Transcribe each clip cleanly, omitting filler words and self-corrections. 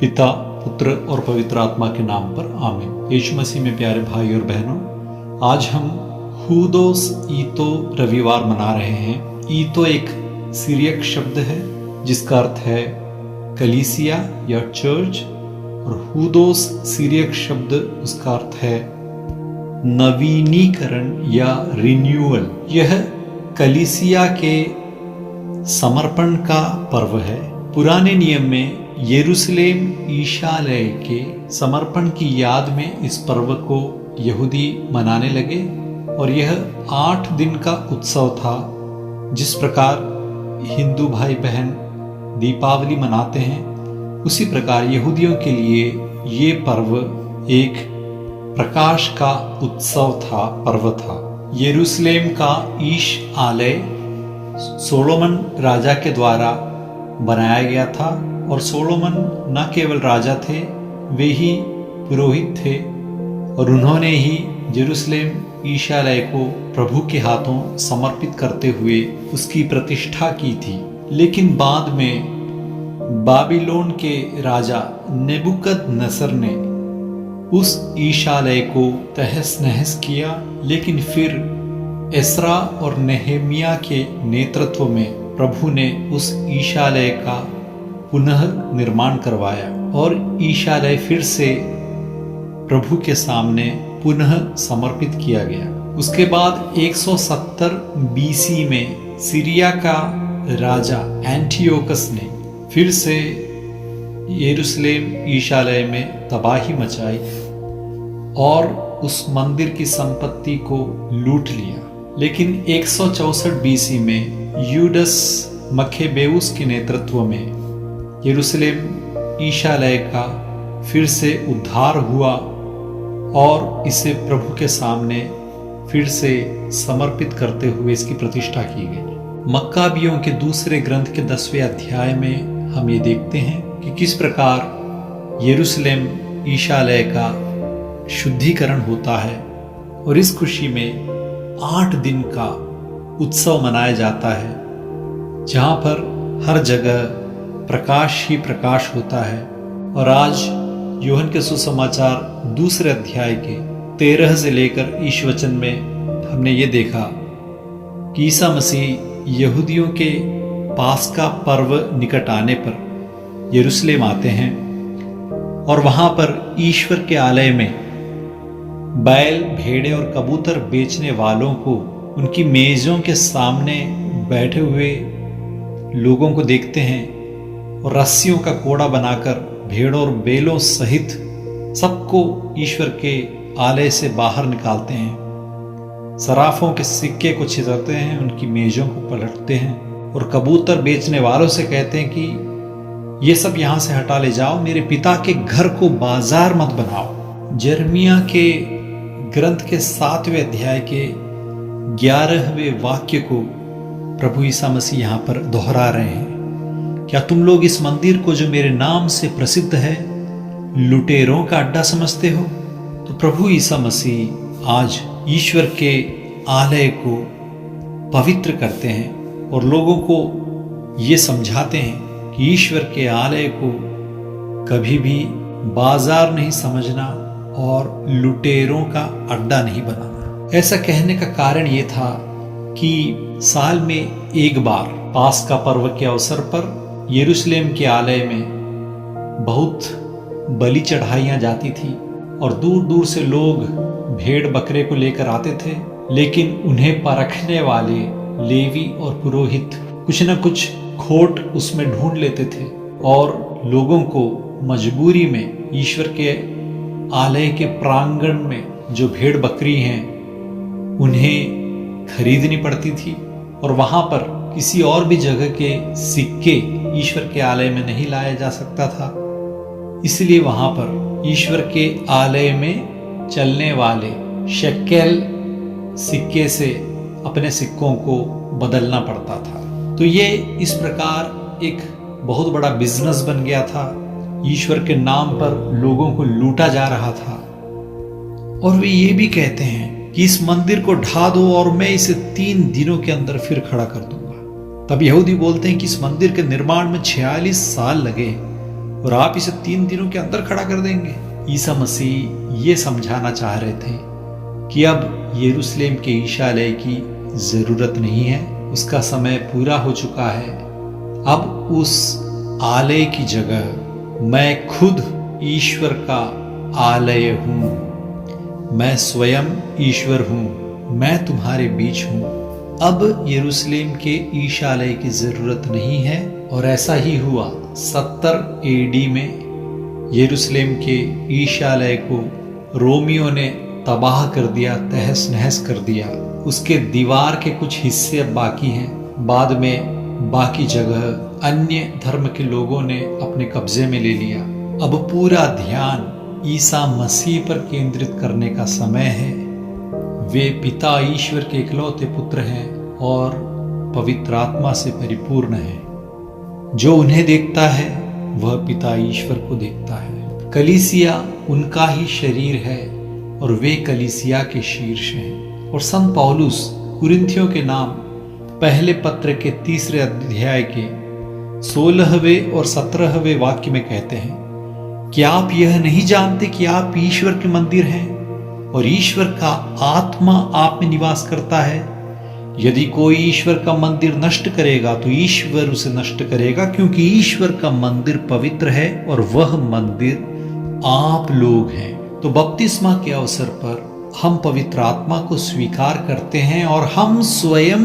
पिता, पुत्र और पवित्र आत्मा के नाम पर आमीन। यीशु मसीह में प्यारे भाई और बहनों, आज हम हुदोस ईतो रविवार मना रहे हैं। ईतो एक सीरियक शब्द है जिसका अर्थ है कलीसिया या चर्च, और हुदोस सीरियक शब्द उसका अर्थ है नवीनीकरण या रिन्यूअल। यह कलीसिया के समर्पण का पर्व है। पुराने नियम में यरूशलेम ईशालय के समर्पण की याद में इस पर्व को यहूदी मनाने लगे, और यह 8 दिन का उत्सव था। जिस प्रकार हिंदू भाई बहन दीपावली मनाते हैं, उसी प्रकार यहूदियों के लिए ये पर्व एक प्रकाश का उत्सव था, पर्व था। यरूशलेम का ईश आलय सोलोमन राजा के द्वारा बनाया गया था, और सोलोमन न केवल राजा थे, वे ही पुरोहित थे, और उन्होंने ही यरूशलेम ईशालय को प्रभु के हाथों समर्पित करते हुए उसकी प्रतिष्ठा की थी। लेकिन बाद में बाबिलोन के राजा नेबुकदनेस्सर ने उस ईशालय को तहस नहस किया, लेकिन फिर एस्रा और नेहेमिया के नेतृत्व में प्रभु ने उस ईशालय का पुनः निर्माण करवाया, और ईशालय फिर से प्रभु के सामने पुनः समर्पित किया गया। उसके बाद 170 बीसी में सीरिया का राजा एंटियोकस ने फिर से यरूशलेम ईशालय में तबाही मचाई और उस मंदिर की संपत्ति को लूट लिया। लेकिन 164 बीसी में यूडस मखेबेउस के नेतृत्व में यरूशलेम ईशालय का फिर से उद्धार हुआ, और इसे प्रभु के सामने फिर से समर्पित करते हुए इसकी प्रतिष्ठा की गई। मक्काबियों के दूसरे ग्रंथ के 10वें अध्याय में हम ये देखते हैं कि किस प्रकार यरूशलेम ईशालय का शुद्धिकरण होता है, और इस खुशी में 8 दिन का उत्सव मनाया जाता है, जहाँ पर हर जगह प्रकाश ही प्रकाश होता है। और आज यूहन्ना के सुसमाचार दूसरे अध्याय के 13 से लेकर इस वचन में हमने ये देखा कि ईसा मसीह यहूदियों के पास्का पर्व निकट आने पर यरूशलेम आते हैं, और वहाँ पर ईश्वर के आलय में बैल, भेड़े और कबूतर बेचने वालों को उनकी मेजों के सामने बैठे हुए लोगों को देखते हैं, और रस्सियों का कोड़ा बनाकर भेड़ों और बैलों सहित सबको ईश्वर के आलय से बाहर निकालते हैं। सराफों के सिक्के को छितरते हैं, उनकी मेजों को पलटते हैं, और कबूतर बेचने वालों से कहते हैं कि ये सब यहाँ से हटा ले जाओ, मेरे पिता के घर को बाजार मत बनाओ। यिर्मयाह के ग्रंथ के 7वें अध्याय के 11वें वाक्य को प्रभु ईसा मसीह यहाँ पर दोहरा रहे हैं। क्या तुम लोग इस मंदिर को जो मेरे नाम से प्रसिद्ध है लुटेरों का अड्डा समझते हो? तो प्रभु ईसा मसीह आज ईश्वर के आलय को पवित्र करते हैं, और लोगों को ये समझाते हैं कि ईश्वर के आलय को कभी भी बाजार नहीं समझना और लुटेरों का अड्डा नहीं बनाना। ऐसा कहने का कारण ये था कि साल में एक बार पास्का पर्व के अवसर पर यरूशलेम के आलय में बहुत बलि चढ़ाइयाँ जाती थी, और दूर दूर से लोग भेड़ बकरे को लेकर आते थे। लेकिन उन्हें परखने वाले लेवी और पुरोहित कुछ न कुछ खोट उसमें ढूंढ लेते थे, और लोगों को मजबूरी में ईश्वर के आलय के प्रांगण में जो भेड़ बकरी हैं उन्हें खरीदनी पड़ती थी, और वहाँ पर किसी और भी जगह के सिक्के ईश्वर के आलय में नहीं लाया जा सकता था। इसलिए वहाँ पर ईश्वर के आलय में चलने वाले शेकेल सिक्के से अपने सिक्कों को बदलना पड़ता था। तो ये इस प्रकार एक बहुत बड़ा बिजनेस बन गया था। ईश्वर के नाम पर लोगों को लूटा जा रहा था, और वे ये भी कहते हैं कि इस मंदिर को ढा दो और मैं इसे 3 दिनों के अंदर फिर खड़ा कर दूंगा। तब यहूदी बोलते हैं कि इस मंदिर के निर्माण में 46 साल लगे, और आप इसे 3 दिनों के अंदर खड़ा कर देंगे। ईसा मसीह ये समझाना चाह रहे थे कि अब यरूशलेम के ईशालय की जरूरत नहीं है, उसका समय पूरा हो चुका है। अब उस आलय की जगह मैं खुद ईश्वर का आलय हूं, मैं स्वयं ईश्वर हूं, मैं तुम्हारे बीच हूं। अब यरूशलेम के ईशालय की जरूरत नहीं है। और ऐसा ही हुआ 70 AD में यरूशलेम के ईशालय को रोमियों ने तबाह कर दिया, तहस नहस कर दिया। उसके दीवार के कुछ हिस्से अब बाकी हैं। बाद में बाकी जगह अन्य धर्म के लोगों ने अपने कब्जे में ले लिया। अब पूरा ध्यान ईसा मसीह पर केंद्रित करने का समय है। वे पिता ईश्वर के इकलौते पुत्र हैं और पवित्र आत्मा से परिपूर्ण हैं। जो उन्हें देखता है वह पिता ईश्वर को देखता है। कलीसिया उनका ही शरीर है और वे कलीसिया के शीर्ष हैं। और संत पौलुस कुरिन्थियों के नाम पहले पत्र के 3 अध्याय के 16वें और 17वें वाक्य में कहते हैं कि आप यह नहीं जानते कि आप ईश्वर के मंदिर हैं और ईश्वर का आत्मा आप में निवास करता है। यदि कोई ईश्वर का मंदिर नष्ट करेगा तो ईश्वर उसे नष्ट करेगा, क्योंकि ईश्वर का मंदिर पवित्र है और वह मंदिर आप लोग हैं। तो बपतिस्मा के अवसर पर हम पवित्र आत्मा को स्वीकार करते हैं और हम स्वयं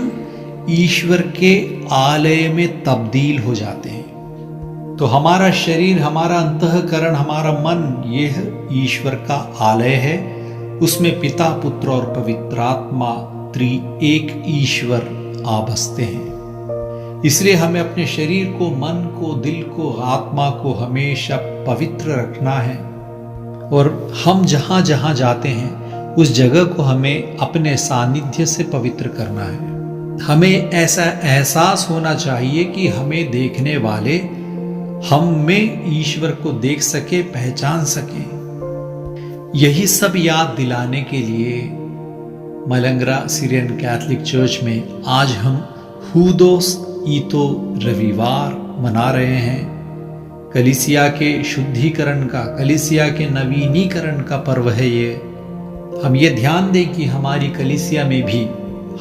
ईश्वर के आलय में तब्दील हो जाते हैं। तो हमारा शरीर, हमारा अंतःकरण, हमारा मन, यह ईश्वर का आलय है। उसमें पिता, पुत्र और पवित्र आत्मा त्रिएक ईश्वर आ बसते हैं। इसलिए हमें अपने शरीर को, मन को, दिल को, आत्मा को हमेशा पवित्र रखना है। और हम जहां जहां जाते हैं उस जगह को हमें अपने सानिध्य से पवित्र करना है। हमें ऐसा एहसास होना चाहिए कि हमें देखने वाले हम में ईश्वर को देख सके, पहचान सके। यही सब याद दिलाने के लिए मलंगरा सीरियन कैथोलिक चर्च में आज हम हूदोस ईतो रविवार मना रहे हैं। कलीसिया के शुद्धिकरण का, कलीसिया के नवीनीकरण का पर्व है ये। हम ये ध्यान दें कि हमारी कलीसिया में भी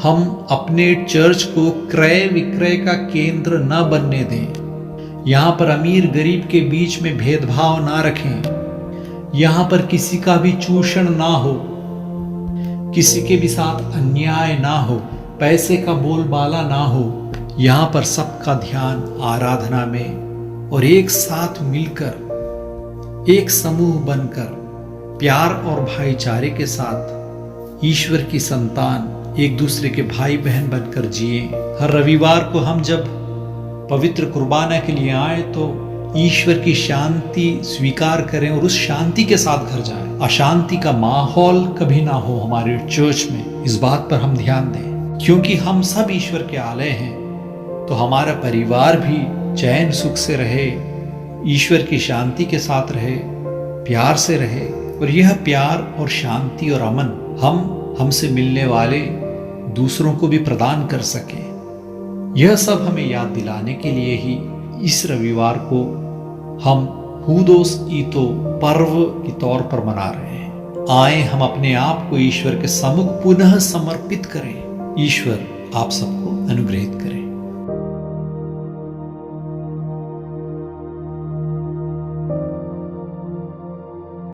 हम अपने चर्च को क्रय विक्रय का केंद्र न बनने दें। यहाँ पर अमीर गरीब के बीच में भेदभाव ना रखें। यहाँ पर किसी का भी चूषण ना हो, किसी के भी साथ अन्याय ना हो, पैसे का बोलबाला ना हो। यहाँ पर सबका ध्यान आराधना में और एक साथ मिलकर, एक समूह बनकर, प्यार और भाईचारे के साथ ईश्वर की संतान एक दूसरे के भाई बहन बनकर जिए। हर रविवार को हम जब पवित्र कुर्बाना के लिए आए तो ईश्वर की शांति स्वीकार करें और उस शांति के साथ घर जाएं। अशांति का माहौल कभी ना हो हमारे चर्च में, इस बात पर हम ध्यान दें। क्योंकि हम सब ईश्वर के आलय हैं, तो हमारा परिवार भी चैन सुख से रहे, ईश्वर की शांति के साथ रहे, प्यार से रहे। और यह प्यार और शांति और अमन हम हमसे मिलने वाले दूसरों को भी प्रदान कर सके। यह सब हमें याद दिलाने के लिए ही इस रविवार को हम हूदोस ईतो पर्व के तौर पर मना रहे हैं। आए हम अपने आप को ईश्वर के सम्मुख पुनः समर्पित करें। ईश्वर आप सबको अनुग्रहित